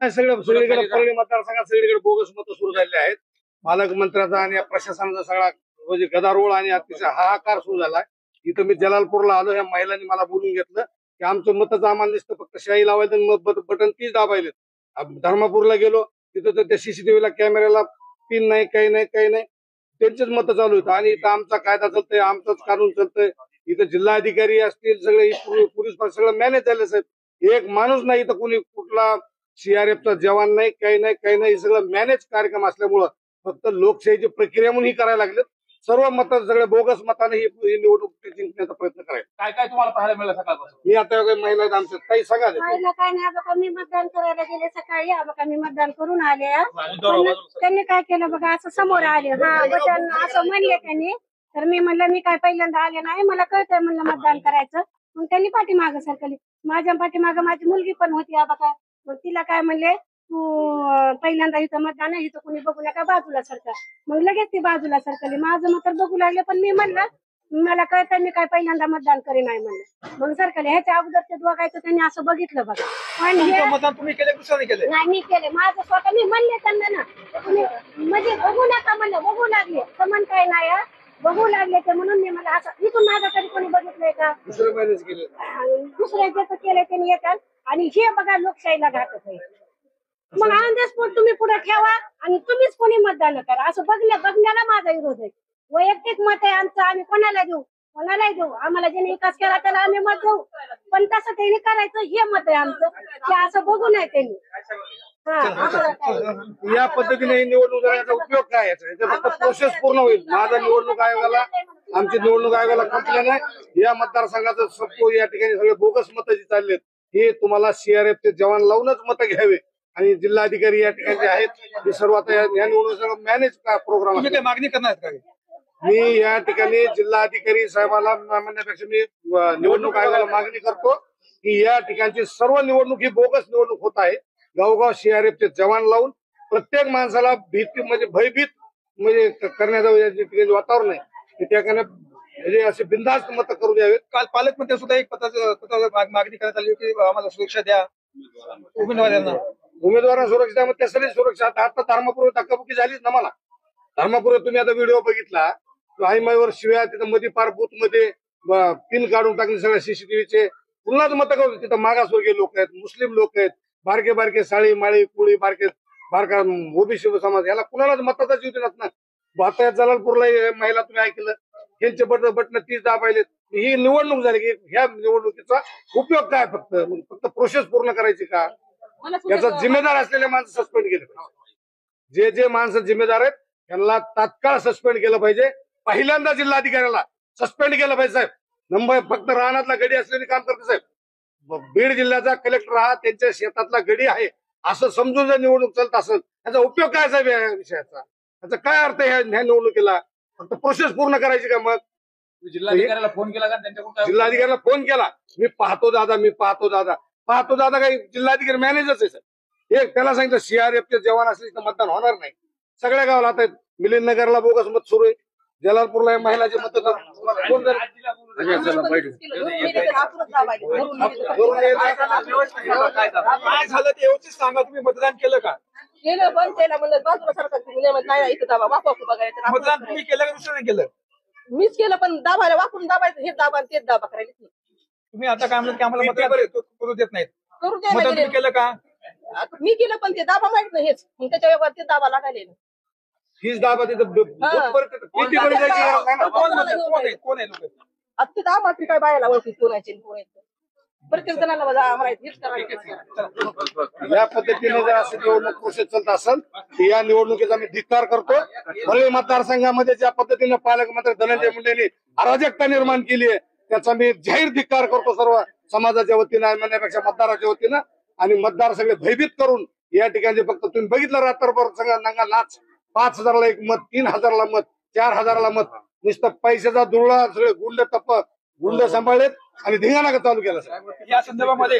सगळं सगळीकडे परळी मतदारसंघात सगळीकडे बोगस मतं सुरू झालेली आहेत. पालकमंत्र्याचा आणि प्रशासनाचा सगळा म्हणजे गदारोळ आणि अतिशय हाहाकार सुरू झालाय. इथं मी जलालपूरला आलो, ह्या महिलांनी मला बोलून घेतलं की आमचं मतच आम्हाला दिसतं फक्त शाई लावायचं बटन तीच दाबायले. धर्मापूरला गेलो तिथं तर त्या सीसीटीव्हीला कॅमेऱ्याला पिन नाही, काही नाही, काही नाही, त्यांचेच मतं चालू आहेत. आणि इथं आमचा कायदा चालतोय, आमचंच कानून चालतंय. इथं जिल्हाधिकारी असतील सगळे पोलीस सगळं मॅनेज झाले साहेब. एक माणूस नाही इथं, कुणी कुठला सीआरएफचा जवान नाही, काही नाही, काही नाही. सगळं मॅनेज कार्यक्रम असल्यामुळं फक्त लोकशाहीची प्रक्रिया म्हणून ही करायला लागले. सर्व मत सगळे बोगस मताने ही निवडणूक जिंकण्याचा प्रयत्न करायचा. काय काय तुम्हाला पाहायला मिळालं सकाळपासून? मी आता महिला आमच्या काही सांगा काय नाही बघा, मी मतदान करायला गेले सकाळी. बघा मी मतदान करून आले. त्यांनी काय केलं बघा, असं समोर आले, हा बटन असं म्हणले त्यांनी. तर मी म्हणलं मी काय पहिल्यांदा आले नाही, मला कळतंय म्हणलं मतदान करायचं. मग त्यांनी पाठीमागं सरकली, माझ्या पाठीमागं माझी मुलगी पण होती बघा. मग तिला काय म्हणले, तू पहिल्यांदा इथं मतदान आहे, इथं कुणी बघू नका, बाजूला सरका. मग लगेच ती बाजूला सरकली. माझं मत बघू लागले, पण मी म्हणलं मला कळतं मी काय पहिल्यांदा मतदान करी नाही म्हणलं. मग सरकले. ह्याच्या अगोदर ते दोघायचं त्यांनी असं बघितलं बघा. आणि मतदान तुम्ही केले, दुसऱ्याने केले? नाही, मी केले माझं स्वतः. मी म्हणले त्यांना ना, तुम्ही म्हणजे बघू नका म्हणलं. बघू लागले तर म्हण काय नाही, बघू लागले ते म्हणून मी मला असं इथून माझं तरी कोणी बघितलंय का? दुसऱ्याचं केलं त्यांनी येतात. आणि हे बघा लोकशाहीला घातक आहे. मग ऑन द स्पॉट तुम्ही पुढे ठेवा आणि तुम्हीच कोणी मतदान करा, असं बघण्याला माझा विरोध आहे. वैयक्तिक मत आहे आमचं, आम्ही कोणालाही देऊ. आम्हाला ज्याने विकास केला त्याला आम्ही मत देऊ, पण तसं त्यांनी करायचं हे मत आहे आमचं. ते असं बघू नये त्यांनी. या पद्धतीने निवडणूक करण्याचा उपयोग काय याचा? फक्त प्रोसेस पूर्ण होईल. माझा निवडणूक आयोगाला, आमची निवडणूक आयोगाला कंप्लेंट आहे. या मतदारसंघाचं सबको या ठिकाणी सगळे बोगस मतं जी चाललेत, हे तुम्हाला सीआरएफचे जवान लावूनच मतं घ्यावे. आणि जिल्हाधिकारी या ठिकाणी आहेत, हे सर्व आता या निवडणूक मॅनेज प्रोग्राम. मागणी करणार का? मी या ठिकाणी जिल्हाधिकारी साहेबांना म्हणण्यापेक्षा मी निवडणूक आयोगाला मागणी करतो की या ठिकाणची सर्व निवडणूक ही बोगस निवडणूक होत आहे. गावगाव सीआरएफचे जवान लावून प्रत्येक माणसाला भीती म्हणजे भयभीत म्हणजे करण्याचं वातावरण आहे. त्या म्हणजे असे बिनधास्त मतं करू द्यावेत. काल पालकमंत्री सुद्धा एक पत्राची मागणी करण्यात आली की आम्हाला सुरक्षा द्या उमेदवारांना सुरक्षा. मग त्यासाठी सुरक्षा आता धर्मापूर धक्काबुक्की झालीच ना. मला धर्मापूर तुम्ही आता व्हिडिओ बघितला, आईमाईवर शिव्या, तिथं मध्ये पार बूथ मध्ये पिन काढून टाकले सगळ्या सीसीटीव्हीचे. पुन्हाच मतं करू. तिथं मागासवर्गीय लोक आहेत, मुस्लिम लोक आहेत, बारके बारके साळी माळी कुळी बारका ओबीसी समाज, याला कुणालाच मताचा जीव देणार ना. आता जलालपूरला महिला तुम्ही ऐकलं, यांचे बटन तीच दाबायले. ही निवडणूक झाली की ह्या निवडणुकीचा उपयोग काय? फक्त प्रोसेस पूर्ण करायची का? याचा जिम्मेदार असलेले माणसं सस्पेंड केले पाहिजे. जे माणसं जिम्मेदार आहेत त्यांना तात्काळ सस्पेंड केलं पाहिजे. पहिल्यांदा जिल्हाधिकाऱ्याला सस्पेंड केलं पाहिजे साहेब. नंबर फक्त रानातला गडी असलेले काम करते साहेब. बीड जिल्ह्याचा कलेक्टर हा त्यांच्या शेतातला गडी आहे असं समजून जर निवडणूक चालत असेल, त्याचा उपयोग काय साहेब या विषयाचा? याचा काय अर्थ ह्या निवडणुकीला? फक्त प्रोसेस पूर्ण करायची का? मग जिल्हाधिकाऱ्याला फोन केला का? त्यांच्याकडून जिल्हाधिकाऱ्याला फोन केला. मी पाहतो दादा काही जिल्हाधिकारी मॅनेजरच आहे सर. हे त्याला सांगितलं सीआरएफचे जवान असले तर मतदान होणार नाही. सगळ्या गावाला आता मिलिंदनगरला बोगस मत सुरू आहे, जलालपूरला महिलाचे मत कोण काय झालं ते व्यवस्थित सांगा. तुम्ही मतदान केलं का? केलं, बंद केलं. म्हणलं बाजूला सरकार नाही इथं दाबा वापरू बघायचं. मतदान तुम्ही केलं का दुसऱ्याने केलं? मीच केलं, पण दाबायला वापरून दाबायचं, हेच दाबा तेच दाबा करायला. तुम्ही आता काय म्हणत की आम्हाला मतदान करू देत नाहीत? करू मतदान तुम्ही केलं का? मी केलं, पण ते दाबा माहित नाही हेच. मग त्याच्या व्यवहार ते दाबा लागायला. हीच दाबा तिथं कोण आहे लोक? आता ते दाबा काय बायाला ओळखी कोणाचे प्रत्येक जणाला आम्हाला हेच करायचं. या पद्धतीने जर असं निवडणूक प्रोसेस चालत असेल तर या निवडणुकीचा मी धिक्कार करतो. परळी मतदारसंघामध्ये ज्या पद्धतीने पालकमंत्री धनंजय मुंडेंनी अराजकता निर्माण केली आहे त्याचा मी जाहीर धिक्कार करतो सर्व समाजाच्या वतीनं, म्हणण्यापेक्षा मतदाराच्या वतीनं. आणि मतदार सगळे भयभीत करून या ठिकाणी फक्त तुम्ही बघितलं रात्रभर सगळा नंगा नाच. 5,000ला एक मत, 3,000ला मत, 4,000ला मत, नुसतं पैशाचा दुरळा. सगळे गुंड सांभाळलेत आणि धिंगाणा चालू केला. या संदर्भामध्ये